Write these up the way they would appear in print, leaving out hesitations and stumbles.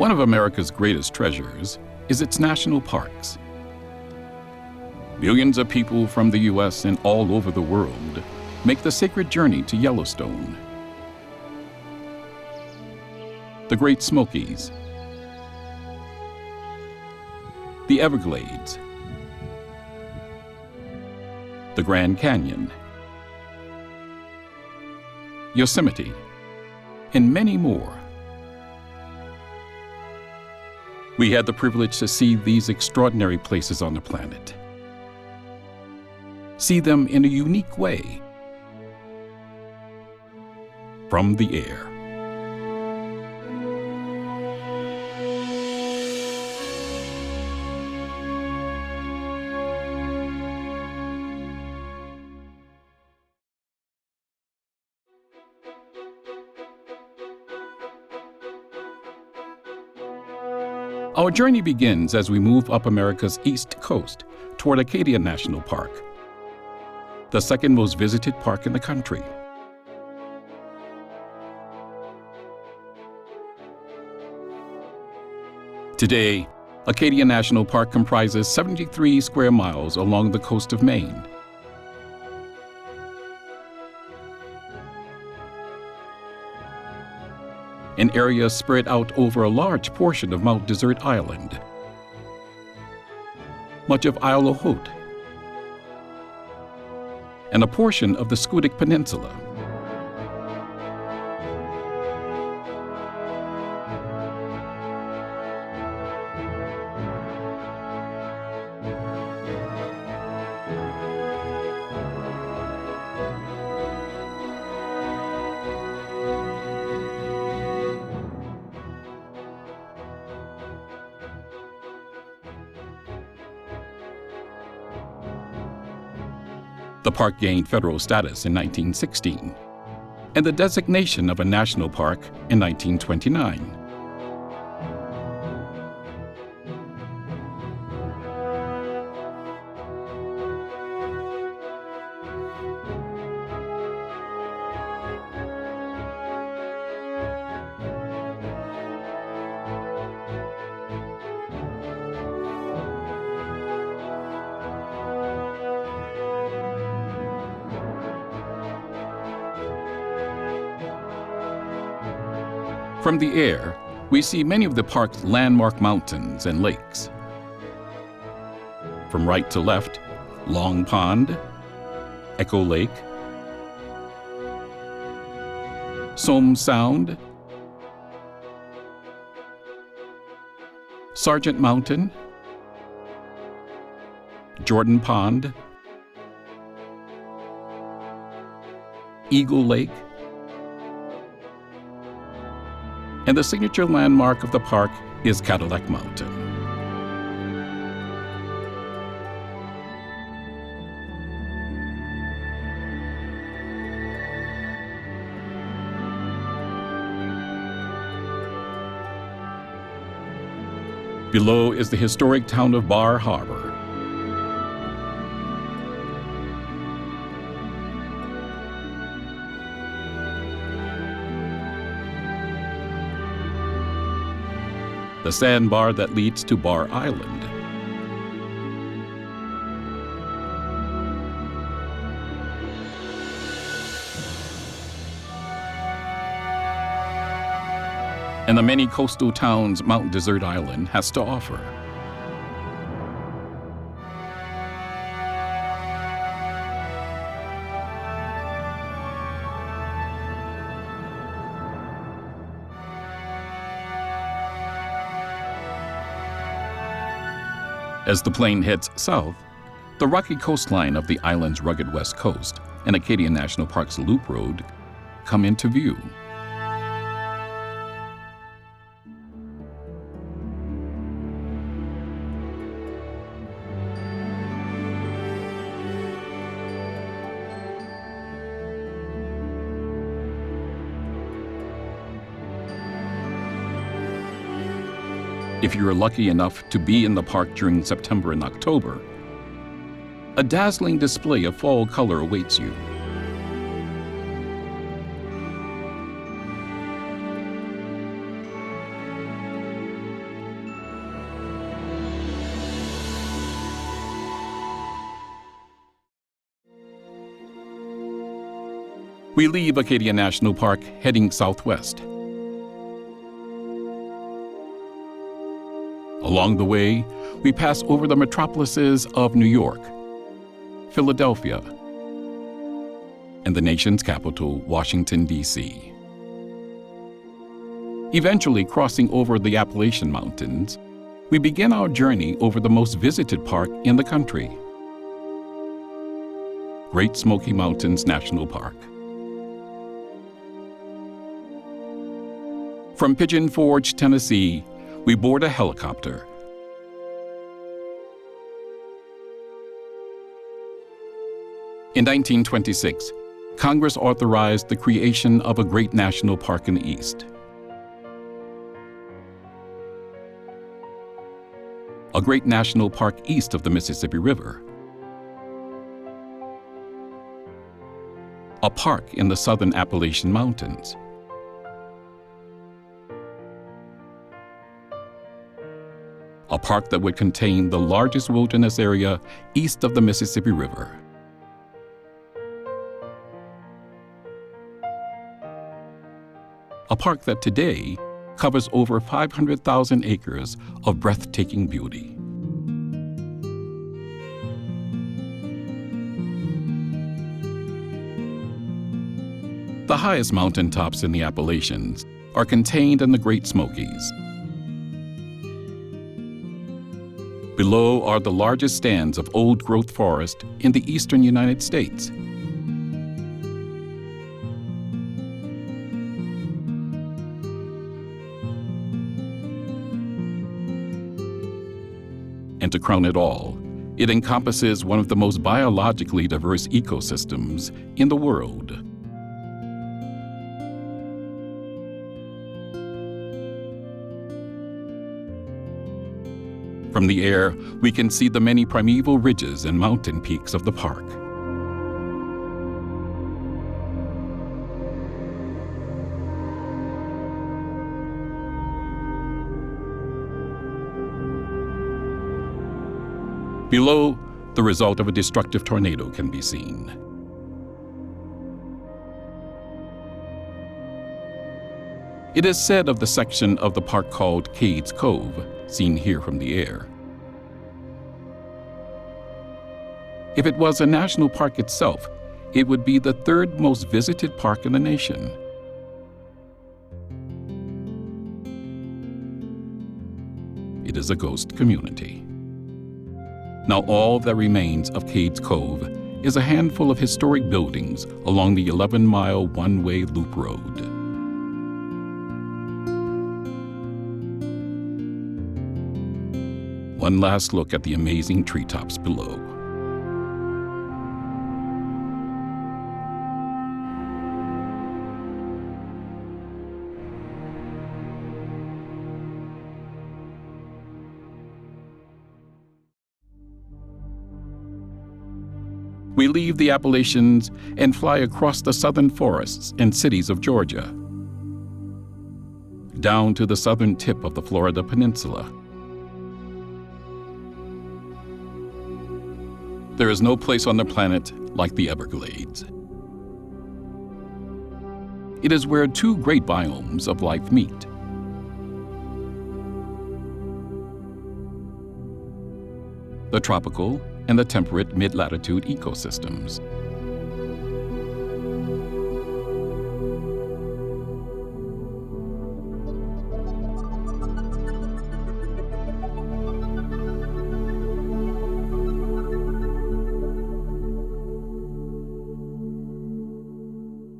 One of America's greatest treasures is its national parks. Millions of people from the U.S. and all over the world make the sacred journey to Yellowstone. The Great Smokies, the Everglades, the Grand Canyon, Yosemite, and many more. We had the privilege to see these extraordinary places on the planet. See them in a unique way. From the air. Our journey begins as we move up America's east coast toward Acadia National Park, the second most visited park in the country. Today, Acadia National Park comprises 73 square miles along the coast of Maine. An area spread out over a large portion of Mount Desert Island, much of Isle aux Hautes, and a portion of the Scudic Peninsula. The park gained federal status in 1916 and the designation of a national park in 1929. From the air, we see many of the park's landmark mountains and lakes. From right to left, Long Pond, Echo Lake, Somme Sound, Sargent Mountain, Jordan Pond, Eagle Lake, and the signature landmark of the park is Cadillac Mountain. Below is the historic town of Bar Harbor. The sandbar that leads to Bar Island. And the many coastal towns Mount Desert Island has to offer. As the plane heads south, the rocky coastline of the island's rugged west coast and Acadia National Park's Loop Road come into view. If you're lucky enough to be in the park during September and October, a dazzling display of fall color awaits you. We leave Acadia National Park heading southwest. Along the way, we pass over the metropolises of New York, Philadelphia, and the nation's capital, Washington, D.C. Eventually crossing over the Appalachian Mountains, we begin our journey over the most visited park in the country, Great Smoky Mountains National Park. From Pigeon Forge, Tennessee, we board a helicopter. In 1926, Congress authorized the creation of a great national park in the East. A great national park east of the Mississippi River. A park in the southern Appalachian Mountains. A park that would contain the largest wilderness area east of the Mississippi River. A park that today covers over 500,000 acres of breathtaking beauty. The highest mountaintops in the Appalachians are contained in the Great Smokies. Below are the largest stands of old-growth forest in the eastern United States. And to crown it all, it encompasses one of the most biologically diverse ecosystems in the world. From the air, we can see the many primeval ridges and mountain peaks of the park. Below, the result of a destructive tornado can be seen. It is said of the section of the park called Cades Cove, seen here from the air. If it was a national park itself, it would be the third most visited park in the nation. It is a ghost community. Now all that remains of Cades Cove is a handful of historic buildings along the 11-mile one-way loop road. One last look at the amazing treetops below. We leave the Appalachians and fly across the southern forests and cities of Georgia, down to the southern tip of the Florida Peninsula. There is no place on the planet like the Everglades. It is where two great biomes of life meet. The tropical and the temperate mid-latitude ecosystems.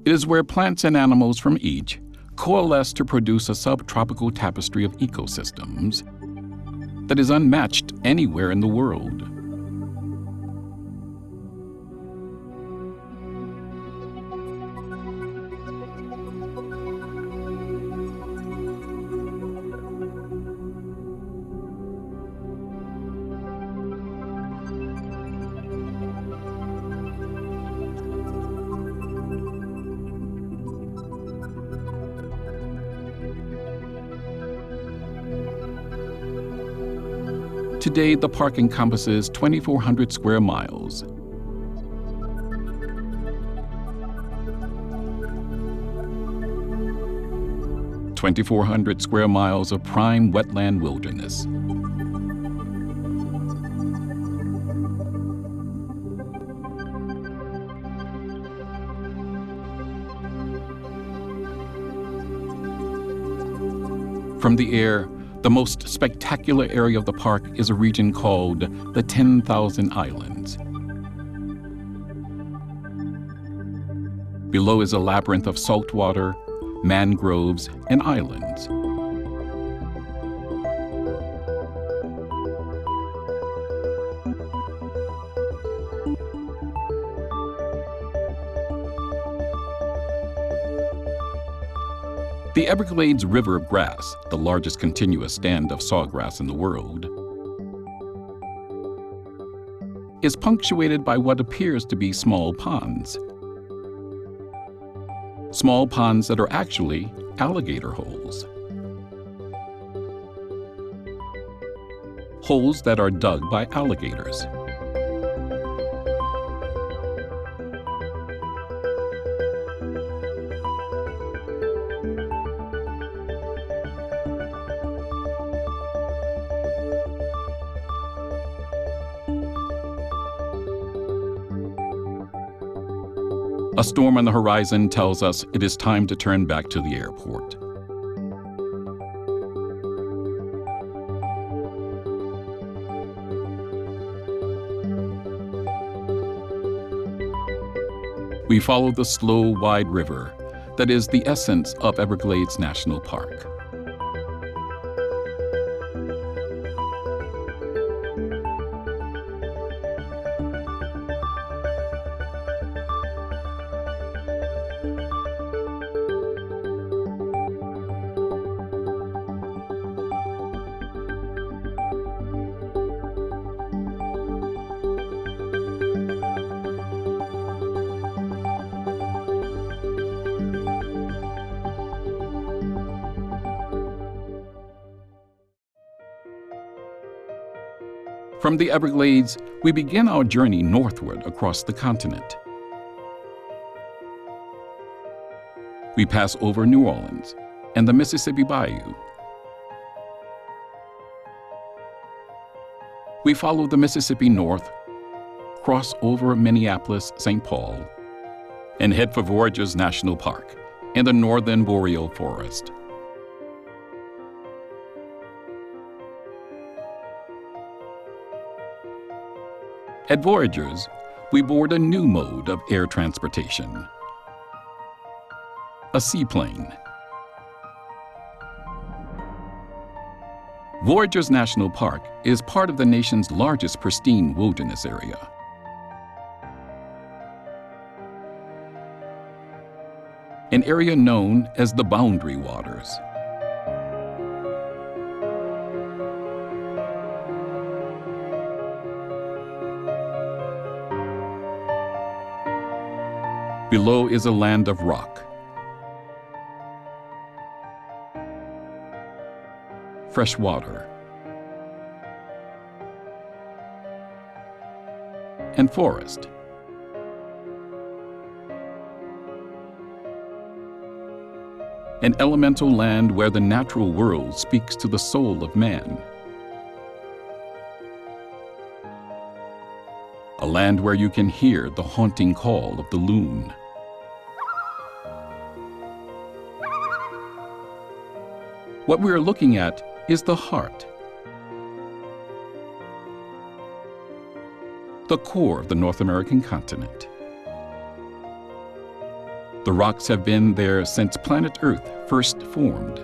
It is where plants and animals from each coalesce to produce a subtropical tapestry of ecosystems that is unmatched anywhere in the world. Today, the park encompasses 2,400 square miles. (2,400 square miles of prime wetland wilderness. From the air, the most spectacular area of the park is a region called the 10,000 Islands. Below is a labyrinth of saltwater, mangroves, and islands. The Everglades River of Grass, the largest continuous stand of sawgrass in the world, is punctuated by what appears to be small ponds. Small ponds that are actually alligator holes. Holes that are dug by alligators. A storm on the horizon tells us it is time to turn back to the airport. We follow the slow, wide river that is the essence of Everglades National Park. From the Everglades, we begin our journey northward across the continent. We pass over New Orleans and the Mississippi Bayou. We follow the Mississippi north, cross over Minneapolis, St. Paul, and head for Voyageurs National Park in the northern boreal forest. At Voyageurs, we board a new mode of air transportation, a seaplane. Voyageurs National Park is part of the nation's largest pristine wilderness area. An area known as the Boundary Waters. Below is a land of rock, fresh water, and forest. An elemental land where the natural world speaks to the soul of man. A land where you can hear the haunting call of the loon. What we are looking at is the heart, the core of the North American continent. The rocks have been there since planet Earth first formed.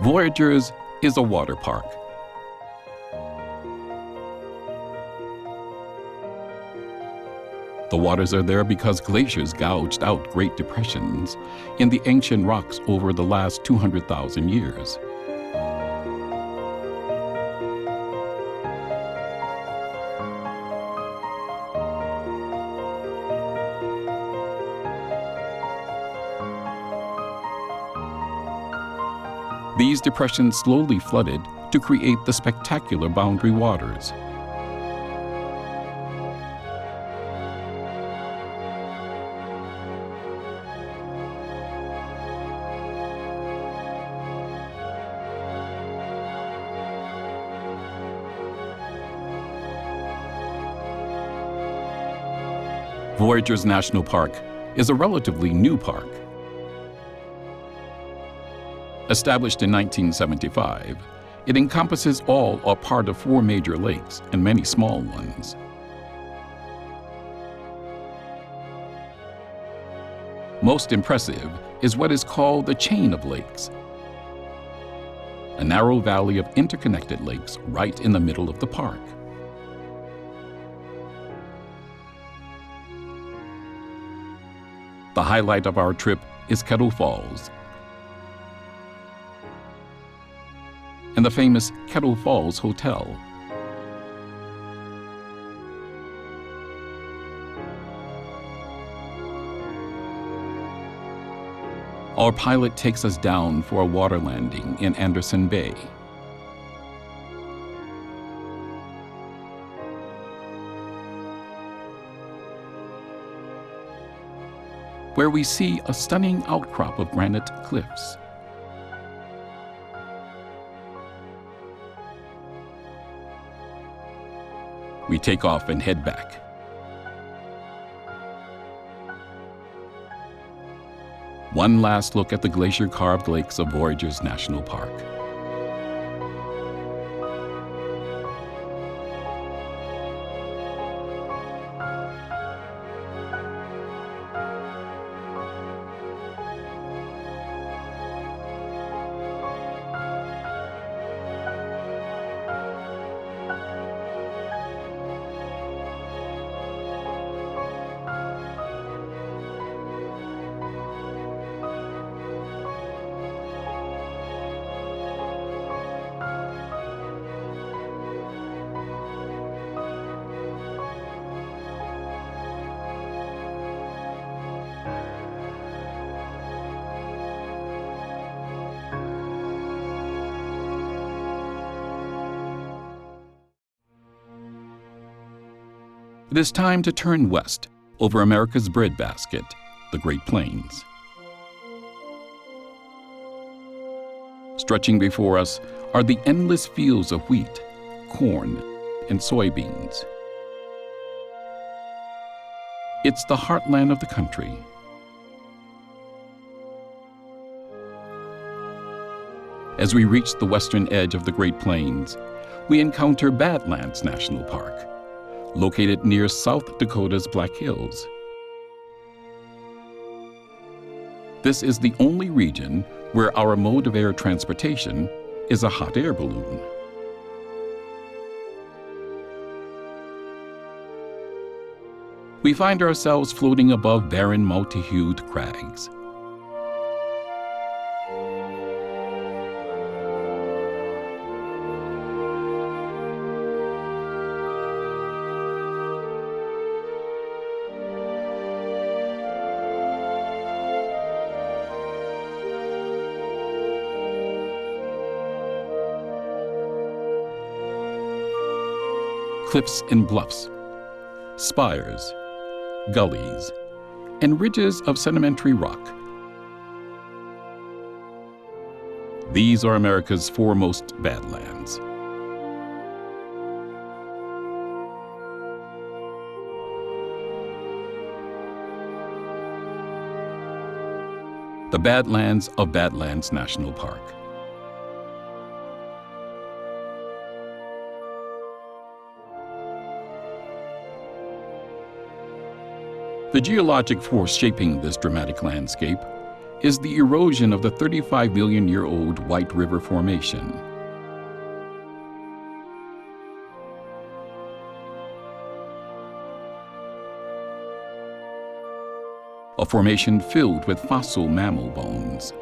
Voyageurs is a water park. The waters are there because glaciers gouged out great depressions in the ancient rocks over the last 200,000 years. These depressions slowly flooded to create the spectacular boundary waters. Voyageurs National Park is a relatively new park. Established in 1975, it encompasses all or part of 4 major lakes and many small ones. Most impressive is what is called the chain of lakes, a narrow valley of interconnected lakes right in the middle of the park. The highlight of our trip is Kettle Falls and the famous Kettle Falls Hotel. Our pilot takes us down for a water landing in Anderson Bay. Where we see a stunning outcrop of granite cliffs. We take off and head back. One last look at the glacier-carved lakes of Voyageurs National Park. It is time to turn west over America's breadbasket, the Great Plains. Stretching before us are the endless fields of wheat, corn, and soybeans. It's the heartland of the country. As we reach the western edge of the Great Plains, we encounter Badlands National Park, located near South Dakota's Black Hills. This is the only region where our mode of air transportation is a hot air balloon. We find ourselves floating above barren, multi-hued crags. Cliffs and bluffs, spires, gullies, and ridges of sedimentary rock. These are America's foremost badlands. The Badlands of Badlands National Park. The geologic force shaping this dramatic landscape is the erosion of the 35-million-year-old White River Formation. A formation filled with fossil mammal bones.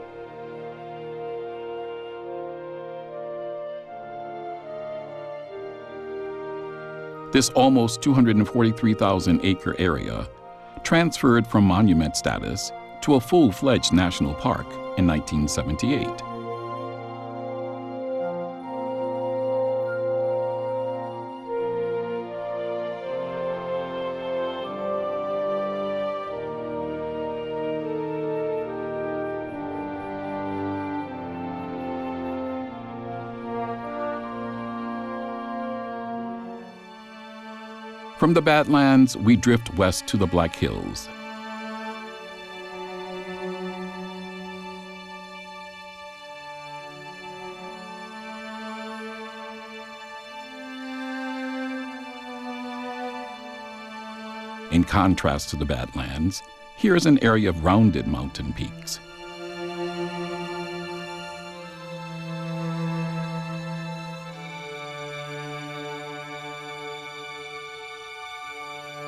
This almost 243,000-acre area transferred from monument status to a full-fledged national park in 1978. From the Badlands, we drift west to the Black Hills. In contrast to the Badlands, here is an area of rounded mountain peaks.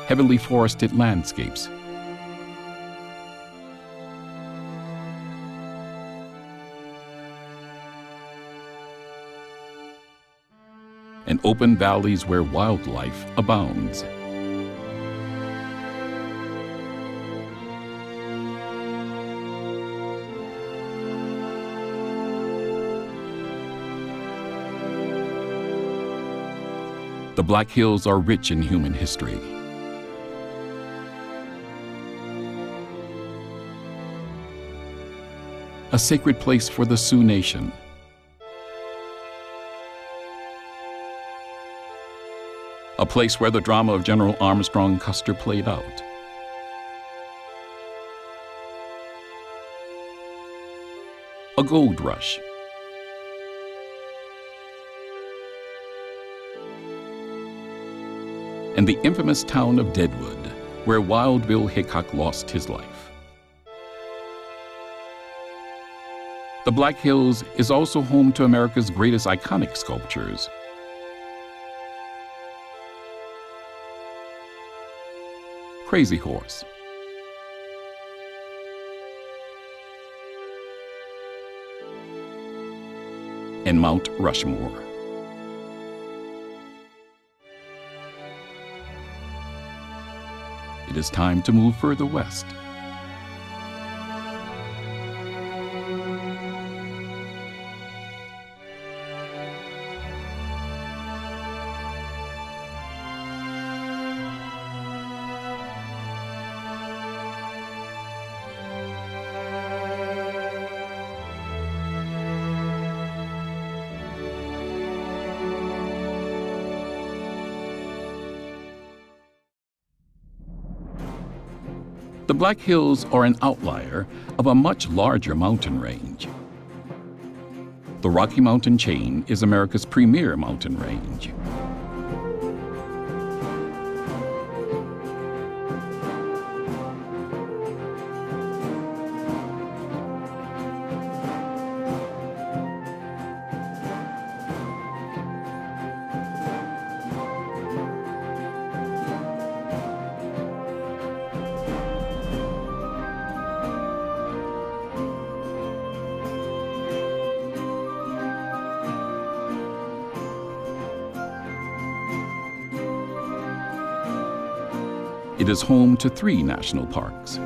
Heavily forested landscapes. And open valleys where wildlife abounds. The Black Hills are rich in human history. A sacred place for the Sioux Nation. A place where the drama of General Armstrong Custer played out. A gold rush. And the infamous town of Deadwood, where Wild Bill Hickok lost his life. The Black Hills is also home to America's greatest iconic sculptures. Crazy Horse, and Mount Rushmore. It is time to move further west. The Black Hills are an outlier of a much larger mountain range. The Rocky Mountain chain is America's premier mountain range. It is home to 3 national parks.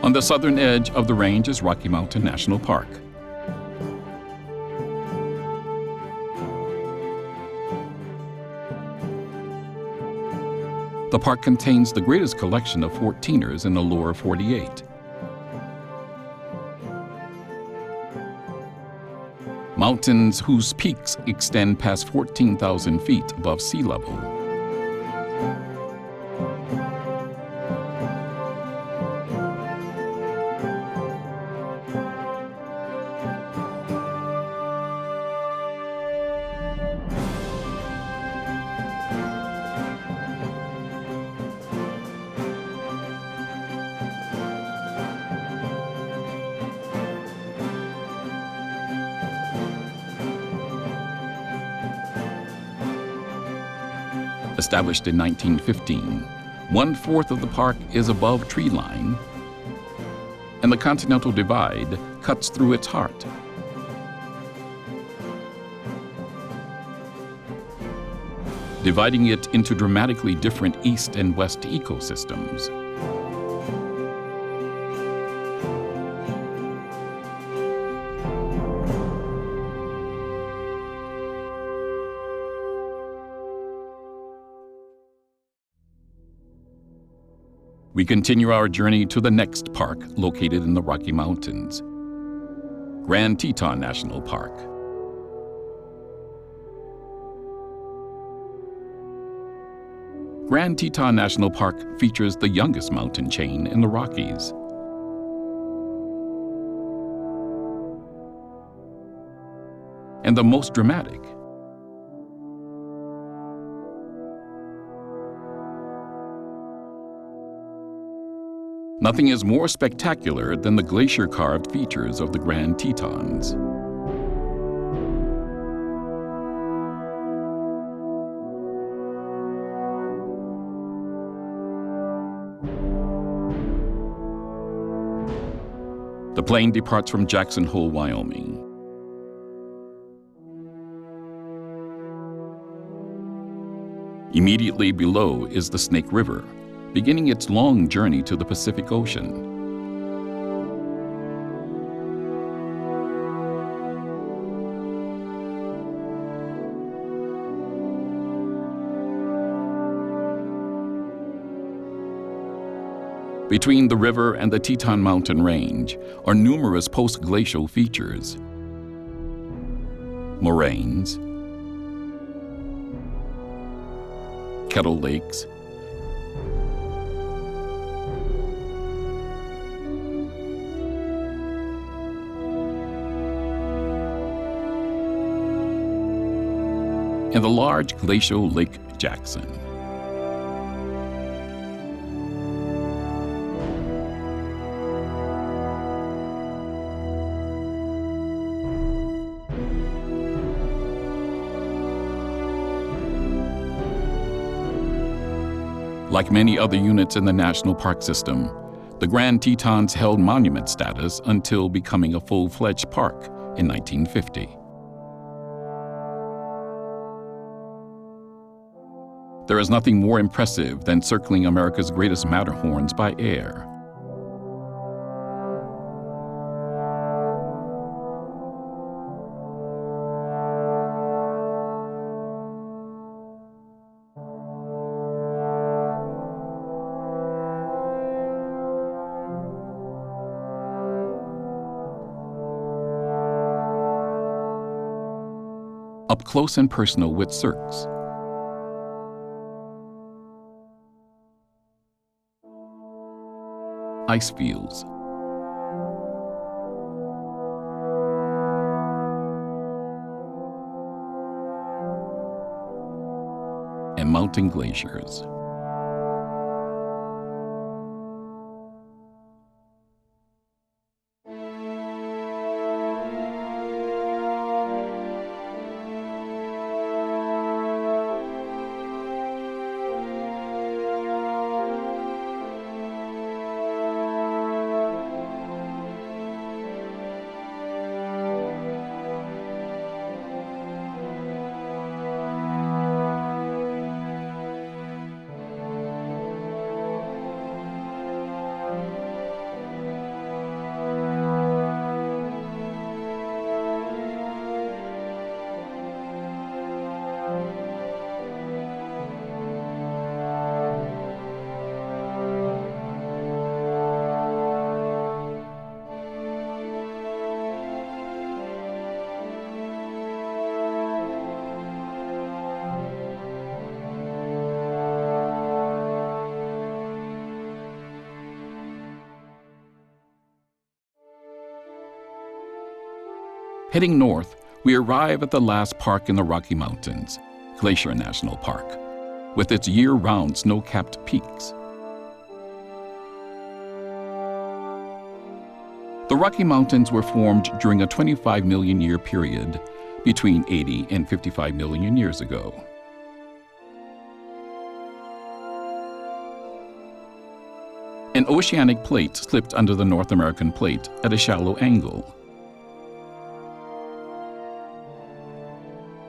On the southern edge of the range is Rocky Mountain National Park. The park contains the greatest collection of 14ers in the lower 48. Mountains whose peaks extend past 14,000 feet above sea level. Established in 1915, 1/4 of the park is above tree line, and the Continental Divide cuts through its heart. Dividing it into dramatically different east and west ecosystems. We continue our journey to the next park located in the Rocky Mountains, Grand Teton National Park. Grand Teton National Park features the youngest mountain chain in the Rockies. And the most dramatic. Nothing is more spectacular than the glacier-carved features of the Grand Tetons. The plane departs from Jackson Hole, Wyoming. Immediately below is the Snake River, beginning its long journey to the Pacific Ocean. Between the river and the Teton Mountain Range are numerous post-glacial features: moraines, kettle lakes, and the large glacial Lake Jackson. Like many other units in the national park system, the Grand Tetons held monument status until becoming a full-fledged park in 1950. There is nothing more impressive than circling America's greatest Matterhorns by air. Up close and personal with cirques. Ice fields. And mountain glaciers. Heading north, we arrive at the last park in the Rocky Mountains, Glacier National Park, with its year-round snow-capped peaks. The Rocky Mountains were formed during a 25 million year period between 80 and 55 million years ago. An oceanic plate slipped under the North American plate at a shallow angle.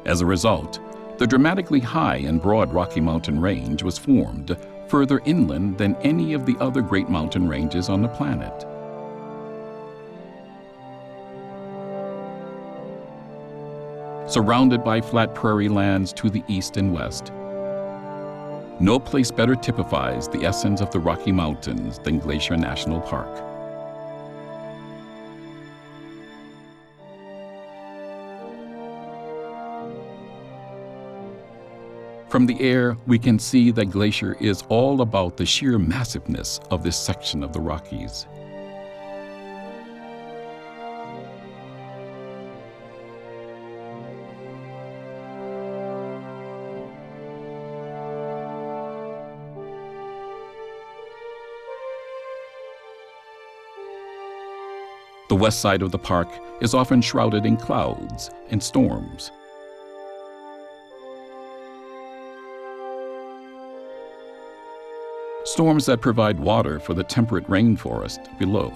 As a result, the dramatically high and broad Rocky Mountain Range was formed further inland than any of the other great mountain ranges on the planet. Surrounded by flat prairie lands to the east and west, No place better typifies the essence of the Rocky Mountains than Glacier National Park. From the air, we can see that Glacier is all about the sheer massiveness of this section of the Rockies. The west side of the park is often shrouded in clouds and storms. Storms that provide water for the temperate rainforest below.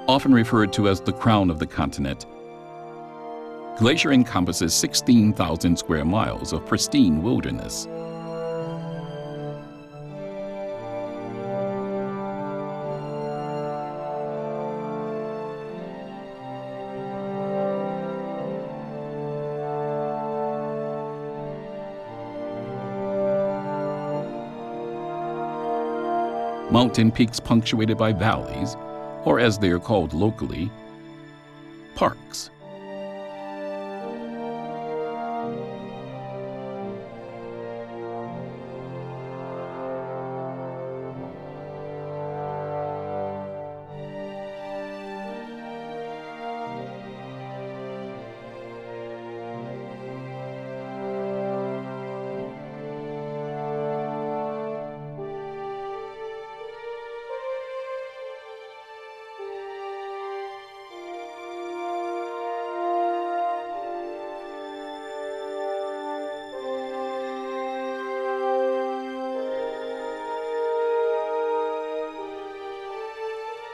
Often referred to as the crown of the continent, Glacier encompasses 16,000 square miles of pristine wilderness. Mountain peaks punctuated by valleys, or as they are called locally, parks.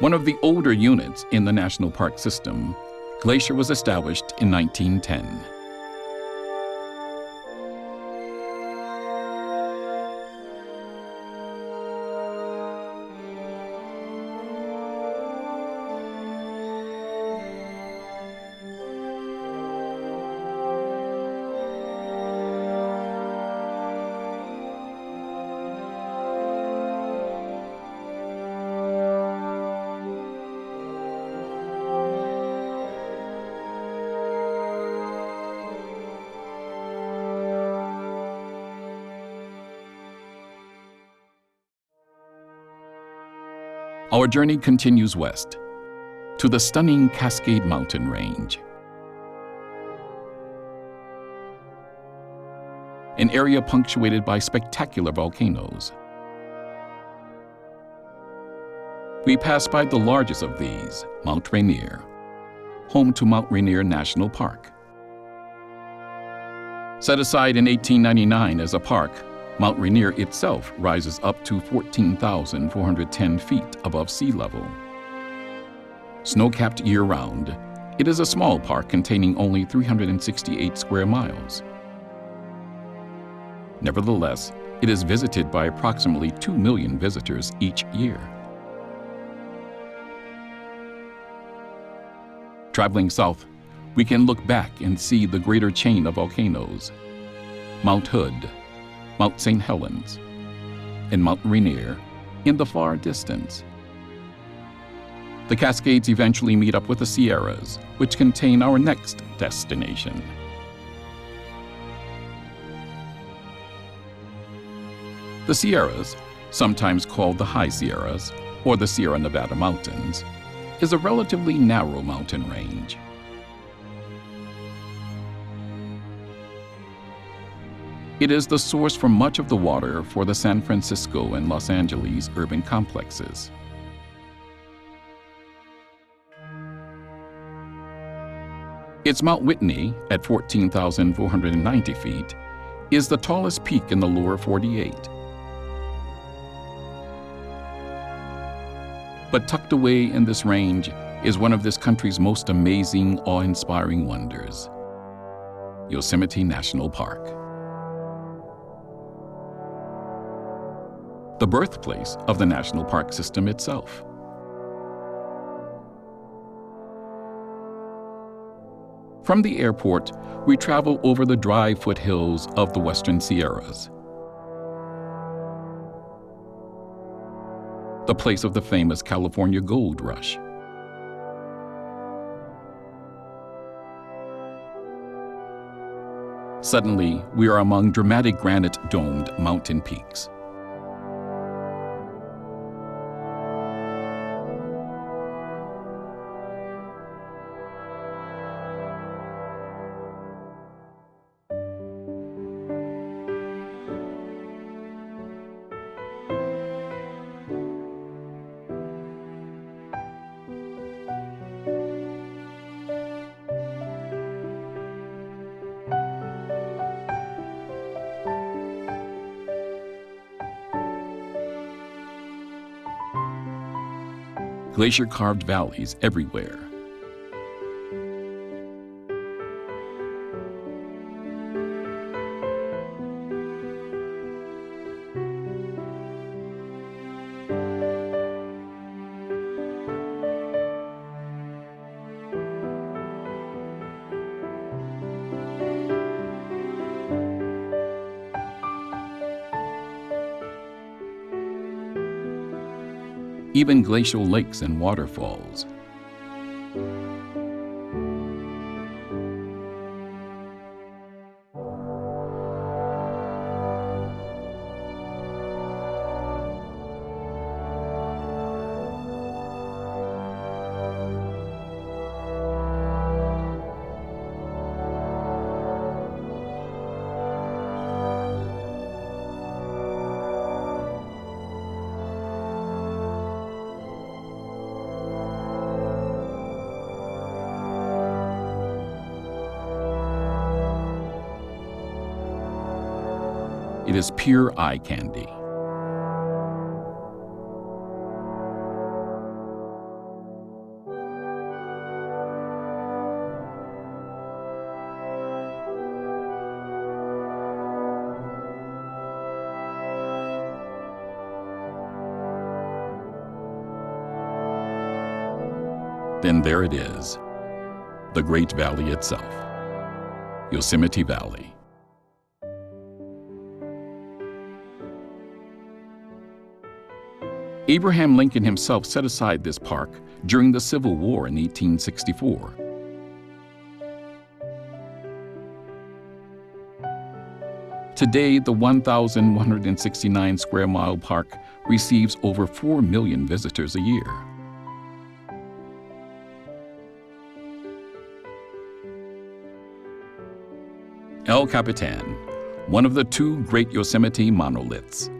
One of the older units in the national park system, Glacier was established in 1910. Our journey continues west to the stunning Cascade mountain range, an area punctuated by spectacular volcanoes. We pass by the largest of these, Mount Rainier, home to Mount Rainier National Park. Set aside in 1899 as a park, Mount Rainier itself rises up to 14,410 feet above sea level. Snow-capped year-round, it is a small park containing only 368 square miles. Nevertheless, it is visited by approximately 2 million visitors each year. Traveling south, we can look back and see the greater chain of volcanoes, Mount Hood, Mount St. Helens, and Mount Rainier in the far distance. The Cascades eventually meet up with the Sierras, which contain our next destination. The Sierras, sometimes called the High Sierras or the Sierra Nevada Mountains, is a relatively narrow mountain range. It is the source for much of the water for the San Francisco and Los Angeles urban complexes. Its Mount Whitney, at 14,490 feet, is the tallest peak in the lower 48. But tucked away in this range is one of this country's most amazing, awe-inspiring wonders, Yosemite National Park. The birthplace of the national park system itself. From the airport, we travel over the dry foothills of the Western Sierras, the place of the famous California gold rush. Suddenly, we are among dramatic granite-domed mountain peaks. Glacier-carved valleys everywhere. Even glacial lakes and waterfalls. It is pure eye candy. Then there it is, the Great Valley itself, Yosemite Valley. Abraham Lincoln himself set aside this park during the Civil War in 1864. Today, the 1,169 square mile park receives over 4 million visitors a year. El Capitan, one of the two great Yosemite monoliths.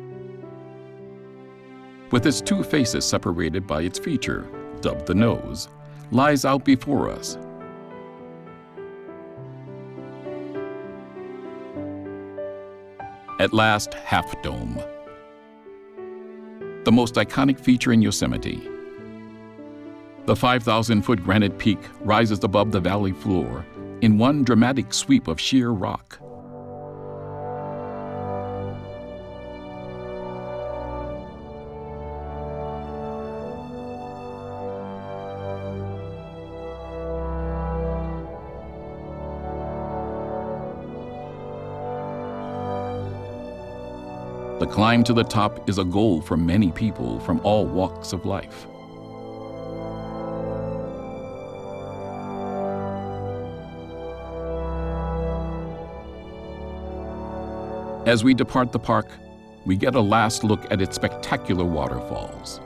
With its two faces separated by its feature, dubbed the nose, lies out before us. At last, Half Dome, the most iconic feature in Yosemite. The 5,000-foot granite peak rises above the valley floor in one dramatic sweep of sheer rock. The climb to the top is a goal for many people from all walks of life. As we depart the park, we get a last look at its spectacular waterfalls.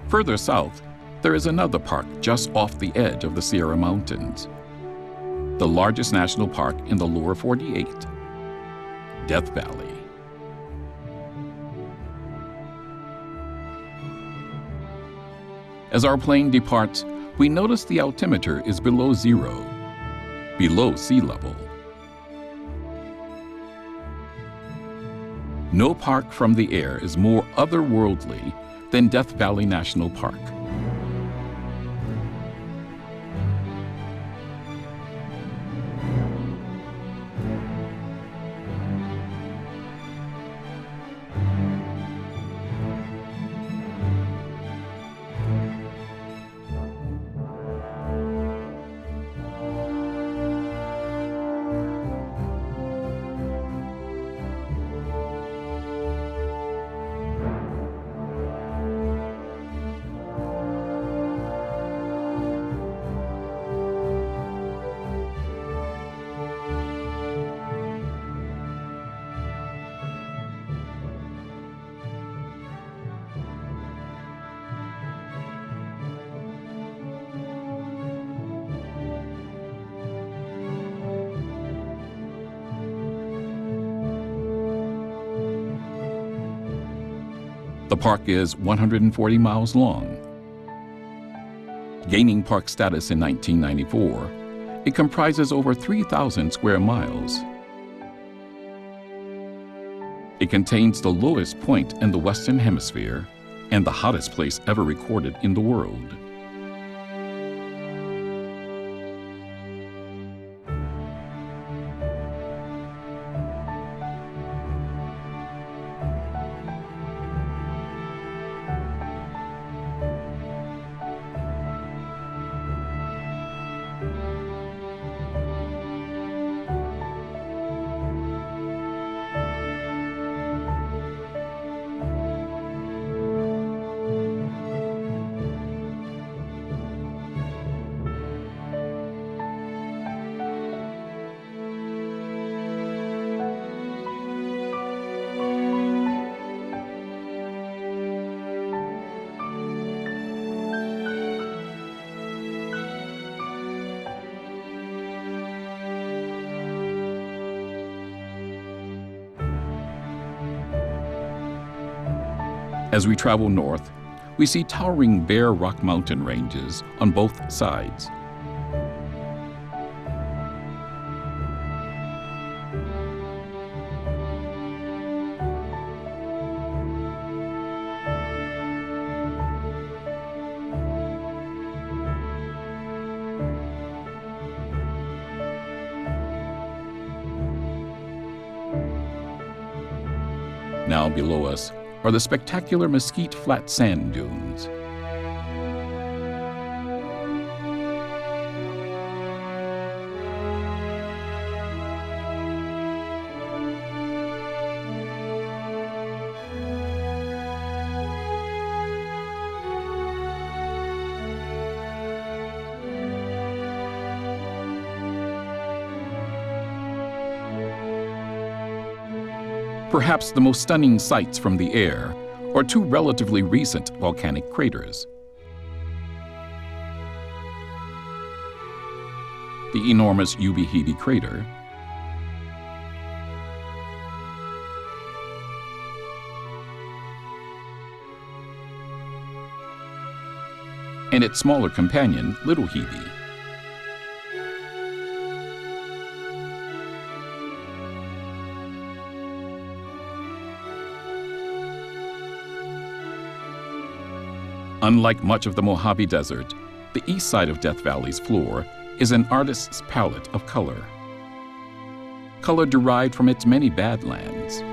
Further south, there is another park just off the edge of the Sierra Mountains, the largest national park in the lower 48, Death Valley. As our plane departs, we notice the altimeter is below zero, below sea level. No park from the air is more otherworldly than Death Valley National Park. The park is 140 miles long. Gaining park status in 1994, it comprises over 3,000 square miles. It contains the lowest point in the Western Hemisphere and the hottest place ever recorded in the world. As we travel north, we see towering bare rock mountain ranges on both sides. Now below us are the spectacular Mesquite Flat sand dunes. Perhaps the most stunning sights from the air are two relatively recent volcanic craters. The enormous Ubehebe crater and its smaller companion, Little Hebe. Unlike much of the Mojave Desert, the east side of Death Valley's floor is an artist's palette of color. Color derived from its many badlands.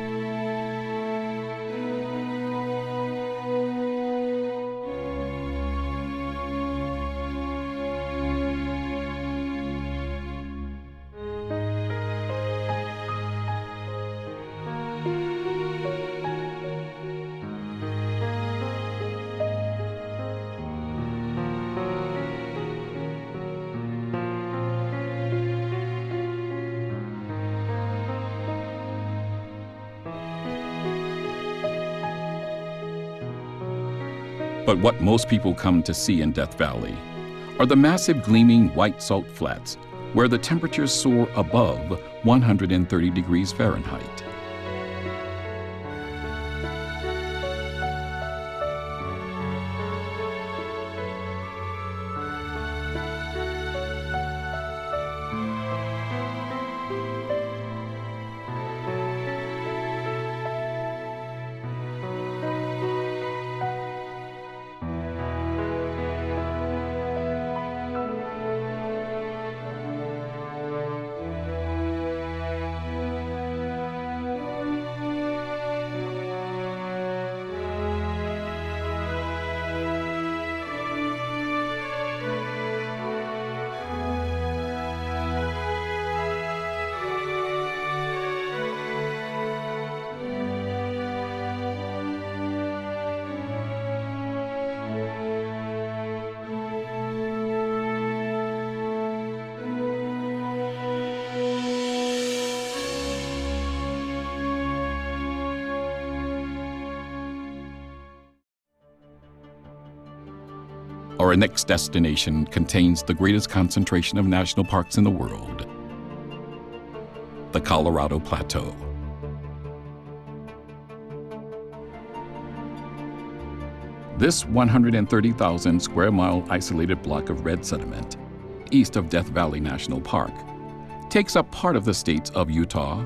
But what most people come to see in Death Valley are the massive gleaming white salt flats where the temperatures soar above 130 degrees Fahrenheit. Our next destination contains the greatest concentration of national parks in the world, the Colorado Plateau. This 130,000 square mile isolated block of red sediment, east of Death Valley National Park, takes up part of the states of Utah,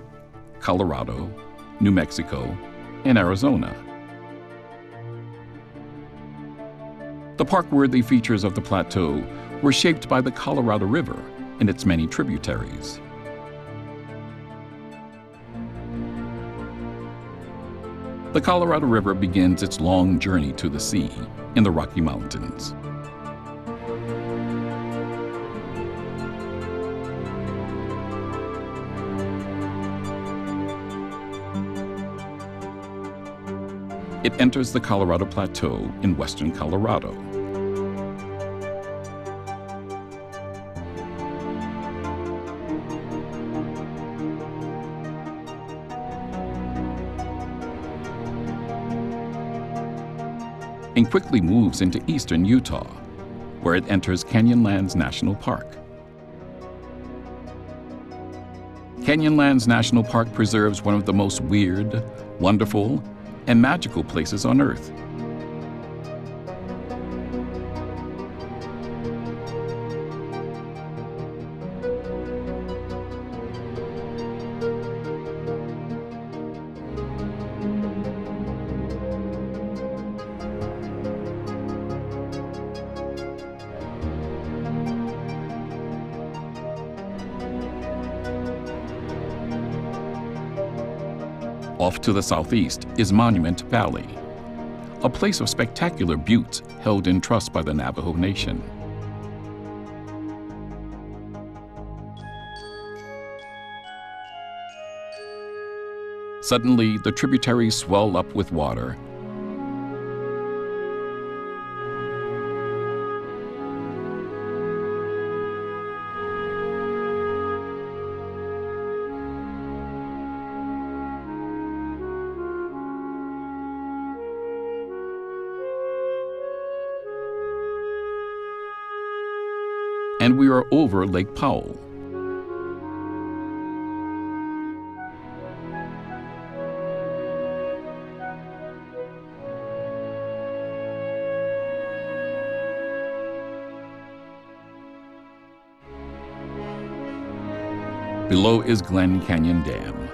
Colorado, New Mexico, and Arizona. The park-worthy features of the plateau were shaped by the Colorado River and its many tributaries. The Colorado River begins its long journey to the sea in the Rocky Mountains. It enters the Colorado Plateau in western Colorado. And quickly moves into eastern Utah, where it enters Canyonlands National Park. Canyonlands National Park preserves one of the most weird, wonderful, and magical places on Earth. Off to the southeast is Monument Valley, a place of spectacular buttes held in trust by the Navajo Nation. Suddenly, the tributaries swell up with water. And we are over Lake Powell. Below is Glen Canyon Dam.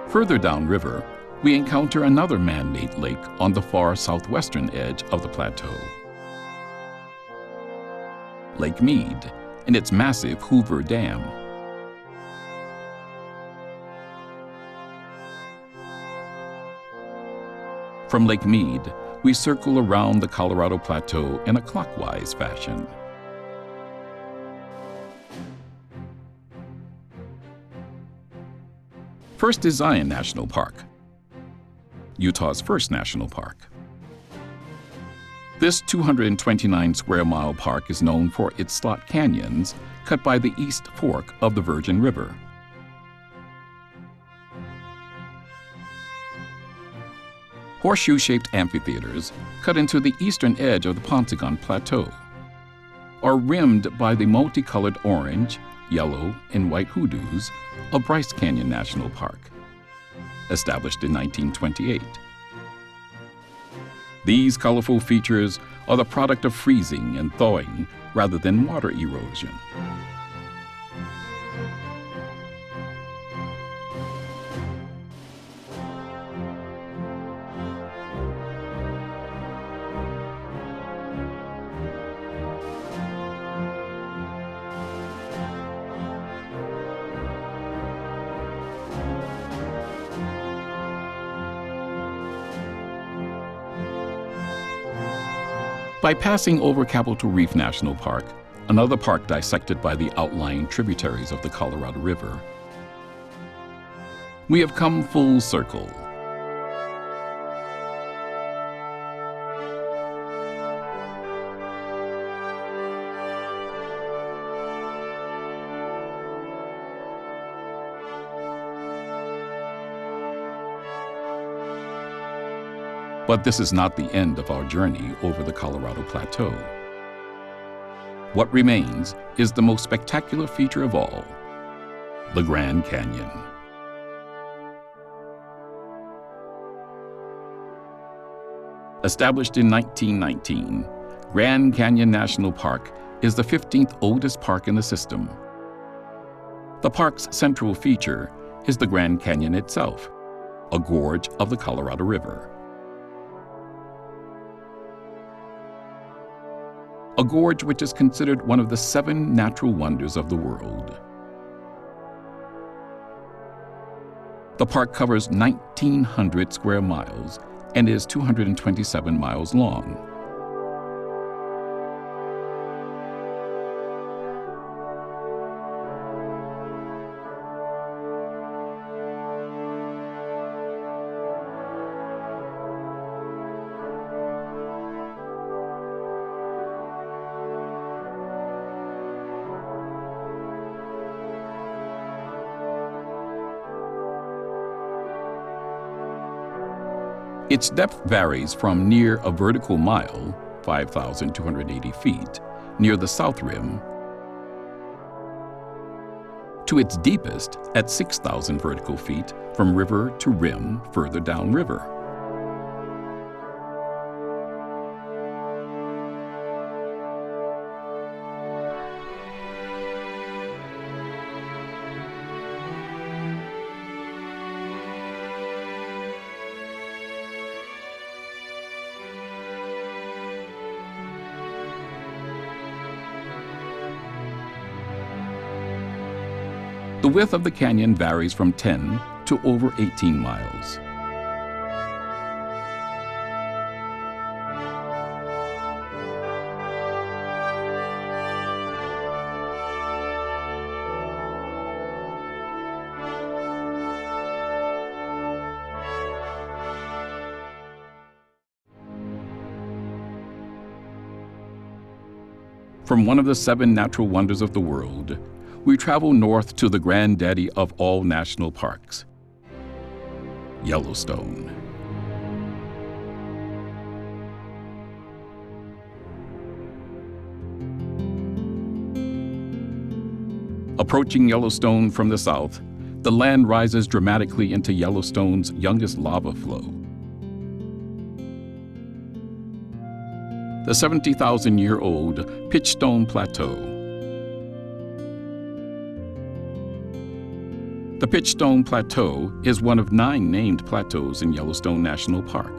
Further downriver, we encounter another man-made lake on the far southwestern edge of the plateau. Lake Mead and its massive Hoover Dam. From Lake Mead, we circle around the Colorado Plateau in a clockwise fashion. First is Zion National Park, Utah's first national park. This 229 square mile park is known for its slot canyons cut by the East Fork of the Virgin River. Horseshoe-shaped amphitheaters cut into the eastern edge of the Paunsaugunt Plateau are rimmed by the multicolored orange, yellow, and white hoodoos of Bryce Canyon National Park, established in 1928. These colorful features are the product of freezing and thawing rather than water erosion. By passing over Capitol Reef National Park, another park dissected by the outlying tributaries of the Colorado River, we have come full circle. But this is not the end of our journey over the Colorado Plateau. What remains is the most spectacular feature of all, the Grand Canyon. Established in 1919, Grand Canyon National Park is the 15th oldest park in the system. The park's central feature is the Grand Canyon itself, a gorge of the Colorado River. A gorge which is considered one of the 7 natural wonders of the world. The park covers 1,900 square miles and is 227 miles long. Its depth varies from near a vertical mile, 5,280 feet, near the south rim, to its deepest at 6,000 vertical feet from river to rim further downriver. The width of the canyon varies from 10 to over 18 miles. From one of the 7 natural wonders of the world, we travel north to the granddaddy of all national parks, Yellowstone. Approaching Yellowstone from the south, the land rises dramatically into Yellowstone's youngest lava flow. The 70,000-year-old Pitchstone Plateau. The Pitchstone Plateau is one of 9 named plateaus in Yellowstone National Park.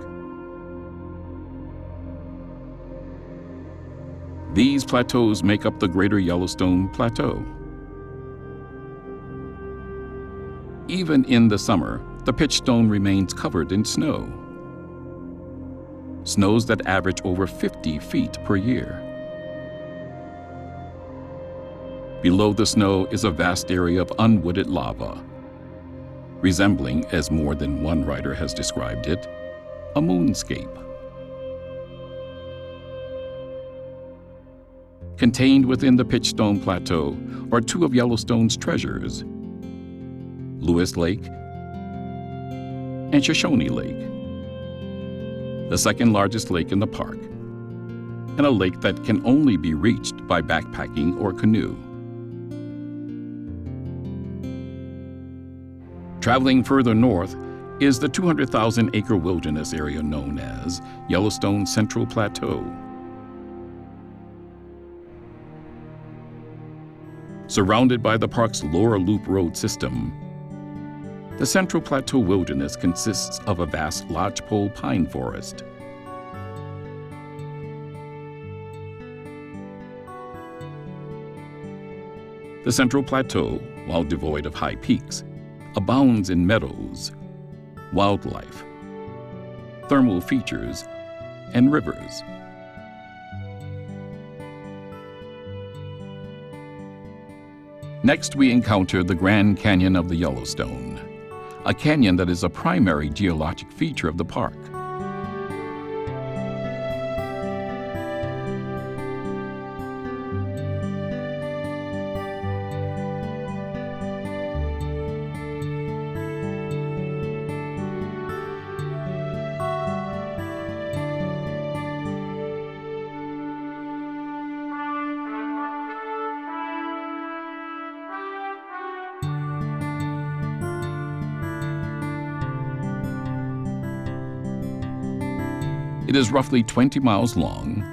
These plateaus make up the Greater Yellowstone Plateau. Even in the summer, the Pitchstone remains covered in snow. Snows that average over 50 feet per year. Below the snow is a vast area of unwooded lava, resembling, as more than one writer has described it, a moonscape. Contained within the Pitchstone Plateau are 2 of Yellowstone's treasures, Lewis Lake and Shoshone Lake, the second largest lake in the park, and a lake that can only be reached by backpacking or canoe. Traveling further north is the 200,000-acre wilderness area known as Yellowstone Central Plateau. Surrounded by the park's Lower Loop Road system, the Central Plateau Wilderness consists of a vast lodgepole pine forest. The Central Plateau, while devoid of high peaks, abounds in meadows, wildlife, thermal features, and rivers. Next, we encounter the Grand Canyon of the Yellowstone, a canyon that is a primary geologic feature of the park. It is roughly 20 miles long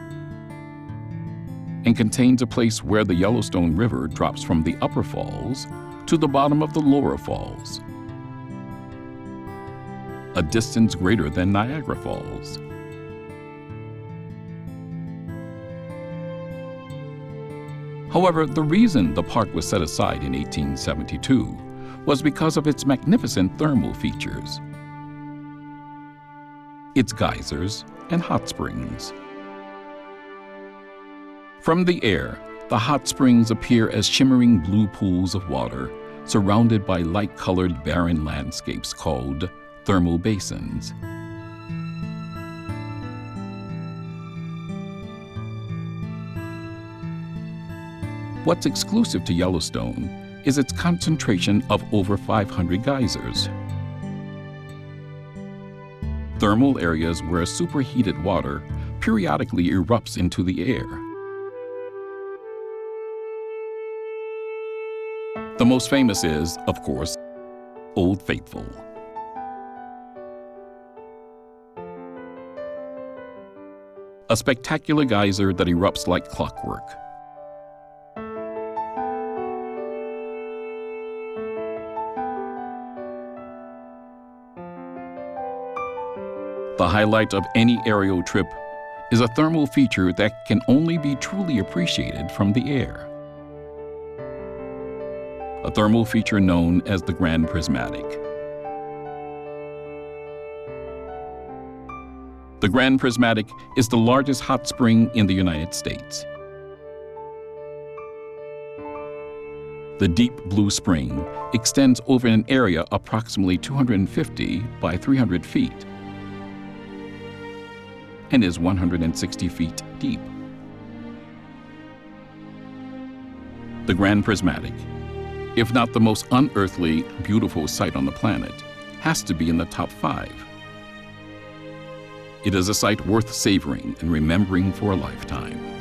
and contains a place where the Yellowstone River drops from the upper falls to the bottom of the lower falls, a distance greater than Niagara Falls. However, the reason the park was set aside in 1872 was because of its magnificent thermal features, its geysers and hot springs. From the air, the hot springs appear as shimmering blue pools of water surrounded by light-colored barren landscapes called thermal basins. What's exclusive to Yellowstone is its concentration of over 500 geysers. Thermal areas where superheated water periodically erupts into the air. The most famous is, of course, Old Faithful. A spectacular geyser that erupts like clockwork. The highlight of any aerial trip is a thermal feature that can only be truly appreciated from the air. A thermal feature known as the Grand Prismatic. The Grand Prismatic is the largest hot spring in the United States. The deep blue spring extends over an area approximately 250 by 300 feet and is 160 feet deep. The Grand Prismatic, if not the most unearthly, beautiful sight on the planet, has to be in the top 5. It is a sight worth savoring and remembering for a lifetime.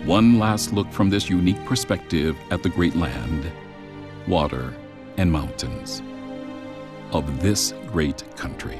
One last look from this unique perspective at the great land, water, and mountains of this great country.